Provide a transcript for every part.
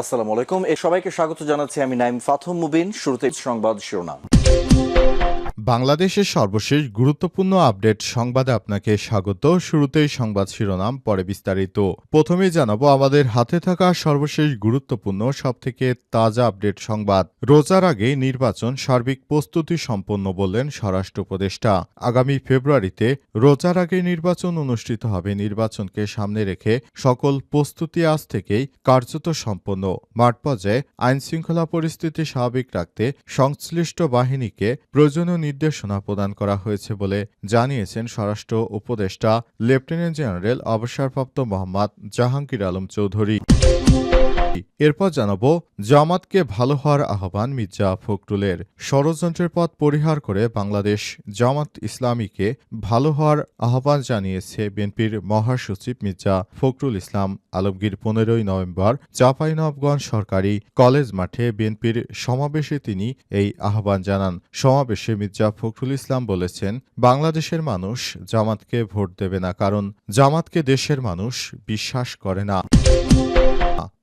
আসসালামু আলাইকুম। সবাইকে স্বাগত জানাচ্ছি আমি নাইম ফাথম মুবিন। শুরুতে সংবাদ শিরোনাম। বাংলাদেশের সর্বশেষ গুরুত্বপূর্ণ আপডেট সংবাদে আপনাকে স্বাগত। শুরুতেই সংবাদ শিরোনাম, পরে বিস্তারিত। প্রথমেই জানাবো আমাদের হাতে থাকা সর্বশেষ গুরুত্বপূর্ণ সবথেকে তাজা আপডেট সংবাদ। রোজার আগে নির্বাচন সার্বিক প্রস্তুতি সম্পন্ন বললেন স্বরাষ্ট্র উপদেষ্টা। আগামী ফেব্রুয়ারিতে রোজার আগে নির্বাচন অনুষ্ঠিত হবে। নির্বাচনকে সামনে রেখে সকল প্রস্তুতি আজ থেকেই কার্যত সম্পন্ন। মাঠ পর্যায়ে আইনশৃঙ্খলা পরিস্থিতি স্বাভাবিক রাখতে সংশ্লিষ্ট বাহিনীকে প্রয়োজনীয় নির্দেশনা প্রদান করা হয়েছে বলে জানিয়েছেন স্বরাষ্ট্র উপদেষ্টা লেফটেন্যান্ট জেনারেল অবসরপ্রাপ্ত মোহাম্মদ জাহাঙ্গীর আলম চৌধুরী। এরপর জানাবো জামাতকে ভালো হওয়ার আহ্বান মির্জা ফখরুলের। ষড়যন্ত্রের পথ পরিহার করে বাংলাদেশ জামাত ইসলামীকে ভালো হওয়ার আহ্বান জানিয়েছে বিএনপির মহাসচিব মির্জা ফখরুল ইসলাম আলমগীর। 15ই নভেম্বর চাঁপাইনবাবগঞ্জ সরকারি কলেজ মাঠে বিএনপির সমাবেশে তিনি এই আহ্বান জানান। সমাবেশে মির্জা ফখরুল ইসলাম বলেছেন, বাংলাদেশের মানুষ জামাতকে ভোট দেবে না, কারণ জামাতকে দেশের মানুষ বিশ্বাস করে না।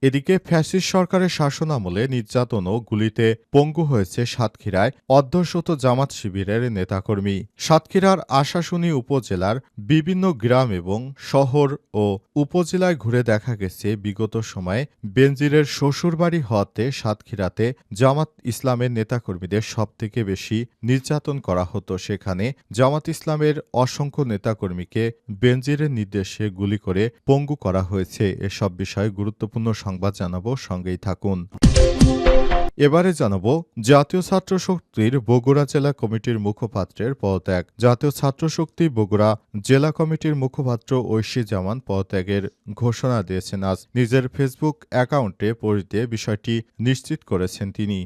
এদিকে ফ্যাসিস্ট সরকারের শাসনামলে নির্যাতন ও গুলিতে পঙ্গু হয়েছে সাতক্ষীরায় অর্ধশত জামাত শিবিরের নেতাকর্মী। সাতক্ষীরার আশাশুনি উপজেলার বিভিন্ন গ্রাম এবং শহর ও উপজেলায় ঘুরে দেখা গেছে বিগত সময়ে বেনজিরের শ্বশুরবাড়ি হওয়াতে সাতক্ষীরাতে জামাত ইসলামের নেতাকর্মীদের সবথেকে বেশি নির্যাতন করা হতো। সেখানে জামাত ইসলামের অসংখ্য নেতাকর্মীকে বেনজিরের নির্দেশে গুলি করে পঙ্গু করা হয়েছে। এসব বিষয়ে গুরুত্বপূর্ণ সংবাদ জানাবো, সঙ্গেই থাকুন। এবারে জানাবো জাতীয় ছাত্র শক্তির বগুড়া জেলা কমিটির মুখপাত্রের পদত্যাগ। জাতীয় ছাত্র শক্তি বগুড়া জেলা কমিটির মুখপাত্র ঐশী জামান পদত্যাগের ঘোষণা দিয়েছেন আজ। নিজের ফেসবুক অ্যাকাউন্টে পোস্ট দিয়ে বিষয়টি নিশ্চিত করেছেন তিনি।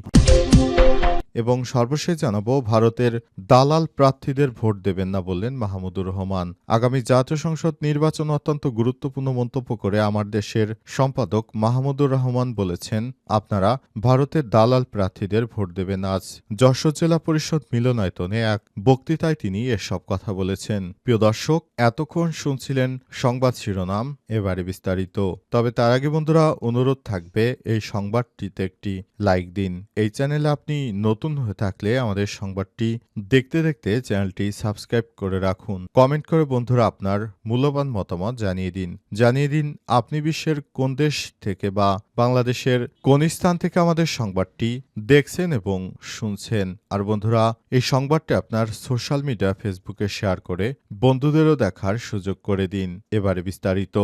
এবং সর্বশেষ জানাবো ভারতের দালাল প্রার্থীদের ভোট দেবেন না বললেন মাহমুদুর রহমান। আগামী জাতীয় সংসদ নির্বাচন অত্যন্ত গুরুত্বপূর্ণ মন্তব্য করে আমার দেশের সম্পাদক মাহমুদুর রহমান বলেছেন, আপনারা ভারতের দালাল প্রার্থীদের ভোট দেবেন। আজ যশোর জেলা পরিষদ মিলনায়তনে এক বক্তৃতায় তিনি এসব কথা বলেছেন। প্রিয় দর্শক, এতক্ষণ শুনছিলেন সংবাদ শিরোনাম, এবারে বিস্তারিত। তবে তার আগে বন্ধুরা অনুরোধ থাকবে এই সংবাদটিতে একটি লাইক দিন। এই চ্যানেলে আপনি নতুন হয়ে থাকলে আমাদের সংবাদটি দেখতে দেখতে চ্যানেলটি সাবস্ক্রাইব করে রাখুন। কমেন্ট করে বন্ধুরা আপনার মূল্যবান মতামত জানিয়ে দিন আপনি বিশ্বের কোন দেশ থেকে বা বাংলাদেশের কোন স্থান থেকে আমাদের সংবাদটি দেখছেন এবং শুনছেন। আর বন্ধুরা এই সংবাদটি আপনার সোশ্যাল মিডিয়া ফেসবুকে শেয়ার করে বন্ধুদেরও দেখার সুযোগ করে দিন। এবারে বিস্তারিত।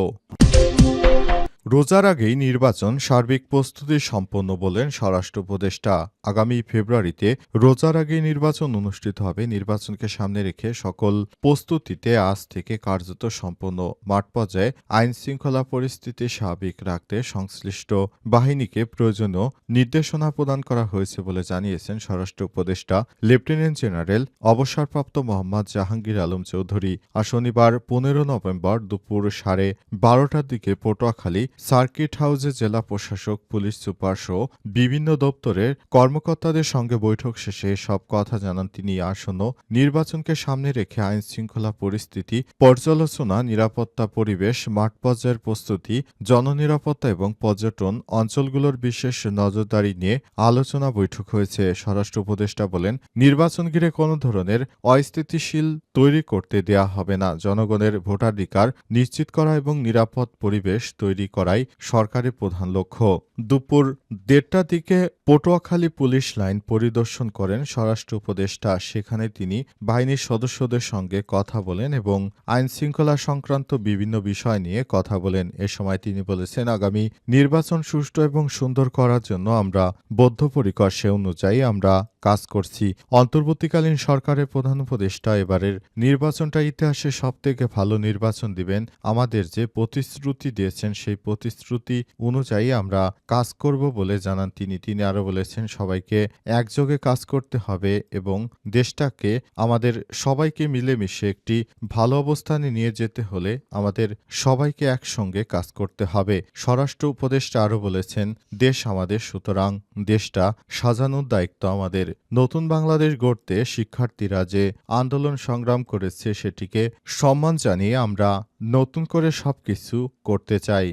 রোজার আগেই নির্বাচন সার্বিক প্রস্তুতি সম্পন্ন বলেন স্বরাষ্ট্র উপদেষ্টা। আগামী ফেব্রুয়ারিতে রোজার আগেই নির্বাচন অনুষ্ঠিত হবে। নির্বাচনকে সামনে রেখে সকল প্রস্তুতিতে আজ থেকে কার্যত সম্পন্ন। মাঠ পর্যায়ে আইন শৃঙ্খলা পরিস্থিতি স্বাভাবিক রাখতে সংশ্লিষ্ট বাহিনীকে প্রয়োজনীয় নির্দেশনা প্রদান করা হয়েছে বলে জানিয়েছেন স্বরাষ্ট্র উপদেষ্টা লেফটেন্যান্ট জেনারেল অবসরপ্রাপ্ত মোহাম্মদ জাহাঙ্গীর আলম চৌধুরী। আর শনিবার 15 নভেম্বর দুপুর 12:30টার দিকে পটুয়াখালী সার্কিট হাউসে জেলা প্রশাসক, পুলিশ সুপার সহ বিভিন্ন দপ্তরের কর্মকর্তাদের সঙ্গে বৈঠক শেষে সব কথা জানান তিনি। আসন্ন নির্বাচনকে সামনে রেখে আইন শৃঙ্খলা পরিস্থিতি পর্যালোচনা, নিরাপত্তা পরিবেশ, মাঠ পর্যায়ের প্রস্তুতি, জননিরাপত্তা এবং পর্যটন অঞ্চলগুলোর বিশেষ নজরদারি নিয়ে আলোচনা বৈঠক হয়েছে। স্বরাষ্ট্র উপদেষ্টা বলেন, নির্বাচন ঘিরে কোনো ধরনের অস্থিতিশীল তৈরি করতে দেয়া হবে না। জনগণের ভোটাধিকার নিশ্চিত করা এবং নিরাপদ পরিবেশ তৈরি করাই সরকারের প্রধান লক্ষ্য। দুপুর 1:30টার দিকে পটুয়াখালী পুলিশ লাইন পরিদর্শন করেন স্বরাষ্ট্র উপদেষ্টা। সেখানে তিনি বাহিনীর সদস্যদের সঙ্গে কথা বলেন এবং আইন শৃঙ্খলা সংক্রান্ত বিভিন্ন বিষয় নিয়ে কথা বলেন। এ সময় তিনি বলেছেন, আগামী নির্বাচন সুষ্ঠু এবং সুন্দর করার জন্য আমরা বদ্ধপরিকর। সে অনুযায়ী আমরা কাজ করছি। অন্তর্বর্তীকালীন সরকারের প্রধান উপদেষ্টা এবারের নির্বাচনটা ইতিহাসে সবথেকে ভালো নির্বাচন দিবেন। আমাদের যে প্রতিশ্রুতি দিয়েছেন সেই প্রতিশ্রুতি অনুযায়ী আমরা কাজ করব বলে জানান তিনি আরো বলেছেন, সবাইকে একযোগে কাজ করতে হবে এবং দেশটাকে আমাদের সবাইকে মিলেমিশে একটি ভালো অবস্থানে নিয়ে যেতে হলে আমাদের সবাইকে একসঙ্গে কাজ করতে হবে। স্বরাষ্ট্র উপদেষ্টা আরো বলেছেন, দেশ আমাদের, সুতরাং দেশটা সাজানোর দায়িত্ব আমাদের। নতুন বাংলাদেশ গড়তে শিক্ষার্থীরা যে আন্দোলন সংগ্রাম করেছে সেটিকে সম্মান জানিয়ে আমরা নতুন করে সবকিছু করতে চাই।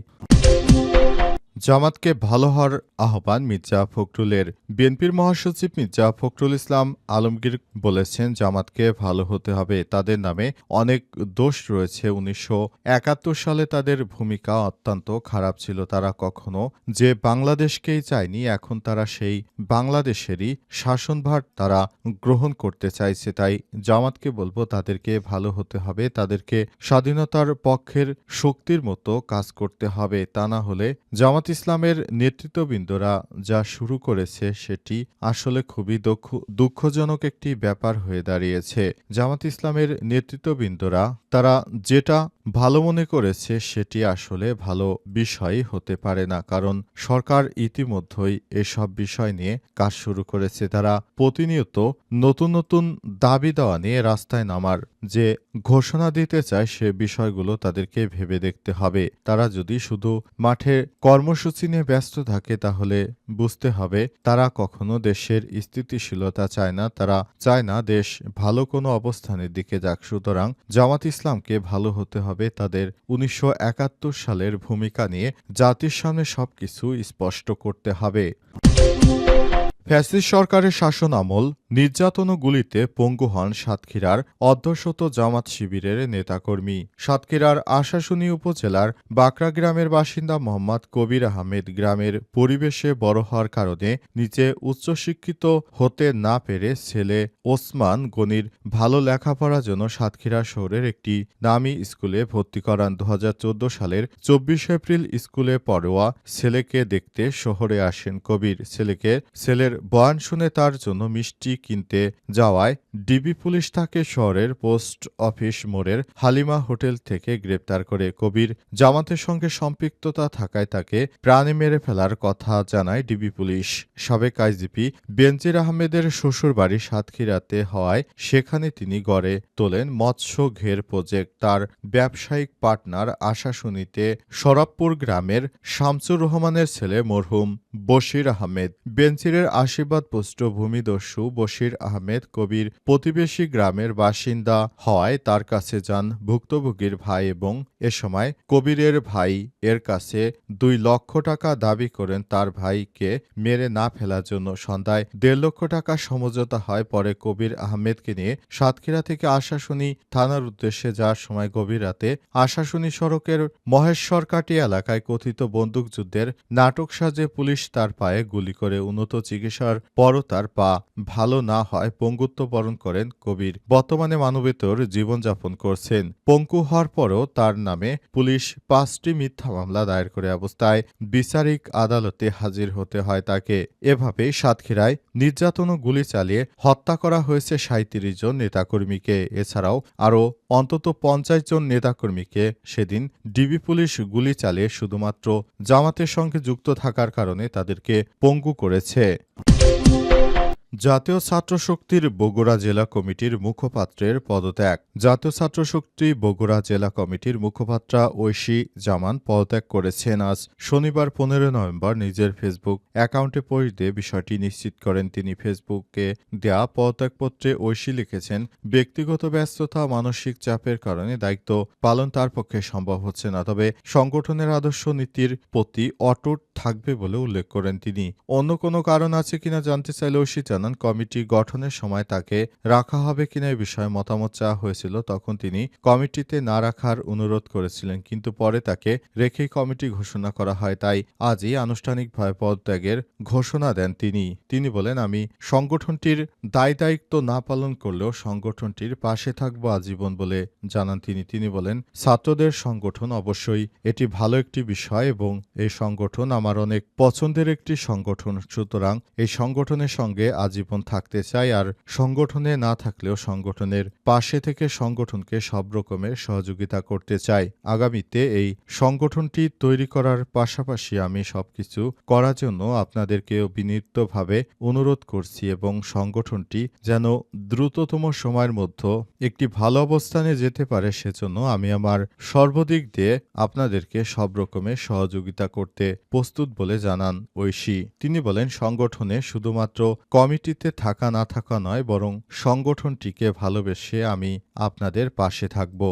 জামাতকে ভালো হওয়ার আহ্বান মির্জা ফখরুলের। বিএনপির মহাসচিব মির্জা ফখরুল ইসলাম আলমগীর বলেছেন, জামাতকে ভালো হতে হবে। তাদের নামে অনেক দোষ রয়েছে। ১৯৭১ সালে তাদের ভূমিকা অত্যন্ত খারাপ ছিল। তারা কখনো যে বাংলাদেশকেই চায়নি, এখন তারা সেই বাংলাদেশেরই শাসনভার তারা গ্রহণ করতে চাইছে। তাই জামাতকে বলবো, তাদেরকে ভালো হতে হবে। তাদেরকে স্বাধীনতার পক্ষের শক্তির মতো কাজ করতে হবে। তা না হলে জামাত ইসলামের নেতৃত্ববৃন্দরা যা শুরু করেছে সেটি আসলে খুবই দুঃখজনক একটি ব্যাপার হয়ে দাঁড়িয়েছে। জামাত ইসলামের নেতৃত্ববৃন্দরা তারা যেটা ভালো মনে করেছে সেটি আসলে ভালো বিষয় হতে পারে না, কারণ সরকার ইতিমধ্যেই এসব বিষয় নিয়ে কাজ শুরু করেছে। তারা প্রতিনিয়ত নতুন নতুন দাবি দেওয়া নিয়ে রাস্তায় নামার যে ঘোষণা দিতে চায় সে বিষয়গুলো তাদেরকে ভেবে দেখতে হবে। তারা যদি শুধু মাঠে কর্মসূচি নিয়ে ব্যস্ত থাকে তাহলে বুঝতে হবে তারা কখনো দেশের স্থিতিশীলতা চায় না। তারা চায় না দেশ ভালো কোনো অবস্থানের দিকে যাক। সুতরাং জামাত ইসলামকে ভালো হতে হবে। তাদের ১৯৭১ সালের ভূমিকা নিয়ে জাতির সামনে সবকিছু স্পষ্ট করতে হবে। ফ্যাসিস্ট সরকারের শাসন আমল, নির্যাতন ও গুলিতে পঙ্গু হন সাতক্ষীরার অর্ধশত জামাত শিবিরের নেতাকর্মী। সাতক্ষীরার আশাশুনি উপজেলার বাকরা গ্রামের বাসিন্দা মোহাম্মদ কবির আহমেদ গ্রামের পরিবেশে বড় হওয়ার কারণে নিচে উচ্চশিক্ষিত হতে না পেরে ছেলে ওসমান গনির ভালো লেখাপড়ার জন্য সাতক্ষীরা শহরের একটি নামী স্কুলে ভর্তি করান। ২০১৪ সালের ২৪ এপ্রিল স্কুলে পড়ুয়া ছেলেকে দেখতে শহরে আসেন কবির। ছেলের বয়ান শুনে তার জন্য মিষ্টি কিনতে যাওয়ায় ডিবি পুলিশ তাকে শহরের পোস্ট অফিস মোড়ের হালিমা হোটেল থেকে গ্রেপ্তার করে। কবির জামাতের সঙ্গে সম্পৃক্ততা থাকায় তাকে প্রাণে মেরে ফেলার কথা জানায় ডিবি পুলিশ। সাবেক আইজিপি বেনজির আহমেদের শ্বশুরবাড়ি সাতক্ষীরাতে হওয়ায় সেখানে তিনি গড়ে তোলেন মৎস্য ঘের প্রজেক্ট। তার ব্যবসায়িক পার্টনার আশাশুনিতে সরাবপুর গ্রামের শামসুর রহমানের ছেলে মরহুম বশির আহমেদ। বেনজিরের আশীর্বাদপুষ্ট ভূমিদস্যু বশির আহমেদ কবির প্রতিবেশী গ্রামের বাসিন্দা হওয়ায় তার কাছে যান ভুক্তভোগীর ভাই এবং এ সময় কবিরের ভাই এর কাছে ২ লক্ষ টাকা দাবি করেন তার ভাইকে মেরে না ফেলার জন্য। সন্ধ্যায় ১.৫ লক্ষ টাকা সমঝোতা হয়। পরে কবির আহমেদকে নিয়ে সাতক্ষীরা থেকে আশাশুনি থানার উদ্দেশ্যে যাওয়ার সময় গভীর রাতে আশাশুনি সড়কের মহেশ্বরকাটি এলাকায় কথিত বন্দুকযুদ্ধের নাটক সাজে পুলিশ তার পায়ে গুলি করে। উন্নত চিকিৎসার পরও তার পা ভালো না হয় পঙ্গুত্ব বরণ করেন কবির। বর্তমানে মানবেতর জীবনযাপন করছেন। পঙ্গু হওয়ার পরও তার নামে পুলিশ ৫টি মিথ্যা মামলা দায়ের করে অবস্থায় বিচারিক আদালতে হাজির হতে হয় তাকে। এভাবেই সাতক্ষীরায় নির্যাতন ও গুলি চালিয়ে হত্যা করা হয়েছে ৩৭ জন নেতাকর্মীকে। এছাড়াও আরও অন্তত ৫০ জন নেতাকর্মীকে সেদিন ডিবি পুলিশ গুলি চালিয়ে শুধুমাত্র জামাতের সঙ্গে যুক্ত থাকার কারণে তাদেরকে পঙ্গু করেছে। জাতীয় ছাত্রশক্তির বগুড়া জেলা কমিটির মুখপাত্রের পদত্যাগ। জাতীয় ছাত্রশক্তি বগুড়া জেলা কমিটির মুখপাত্র ঐশী জামান পদত্যাগ করেছেন। আজ শনিবার ১৫ নভেম্বর নিজের ফেসবুক অ্যাকাউন্টে পোস্ট দিয়ে বিষয়টি নিশ্চিত করেন তিনি। ফেসবুকে দেয়া পদত্যাগপত্রে ঐশী লিখেছেন, ব্যক্তিগত ব্যস্ততা মানসিক চাপের কারণে দায়িত্ব পালন তার পক্ষে সম্ভব হচ্ছে না, তবে সংগঠনের আদর্শ নীতির প্রতি অটুট থাকবে বলে উল্লেখ করেন তিনি। অন্য কোনো কারণ আছে কিনা জানতে চাইলে ঐশী জানান, কমিটি গঠনের সময় তাকে রাখা হবে কিনা এ বিষয়ে মতামত চাওয়া হয়েছিল। তখন তিনি কমিটিতে না রাখার অনুরোধ করেছিলেন, কিন্তু পরে তাকে রেখেই কমিটি ঘোষণা করা হয়। তাই আজই আনুষ্ঠানিকভাবে পদত্যাগের ঘোষণা দেন তিনি। তিনি বলেন, আমি সংগঠনটির দায়িত্ব না পালন করলেও সংগঠনটির পাশে থাকবো আজীবন বলে জানান তিনি। তিনি বলেন, ছাত্রদের সংগঠন অবশ্যই এটি ভালো একটি বিষয় এবং এই সংগঠন আমার অনেক পছন্দের একটি সংগঠন। সুতরাং এই সংগঠনের সঙ্গে আজীবন থাকতে চাই, আর সংগঠনে না থাকলেও সংগঠনের পাশে থেকে সংগঠনকে সব রকমের সহযোগিতা করতে চাই। আগামীতে এই সংগঠনটি তৈরি করার পাশাপাশি আমি সবকিছু করার জন্য আপনাদেরকেও বিনীতভাবে অনুরোধ করছি এবং সংগঠনটি যেন দ্রুততম সময়ের মধ্যে একটি ভালো অবস্থানে যেতে পারে সেজন্য আমি আমার সর্বদিক দিয়ে আপনাদেরকে সব রকমের সহযোগিতা করতে প্রস্তুত বলে জানান ঐশী। তিনি বলেন, সংগঠনে শুধুমাত্র কমিটিতে থাকা না থাকা নয়, বরং সংগঠনটিকে ভালোবেসে আমি আপনাদের পাশে থাকব।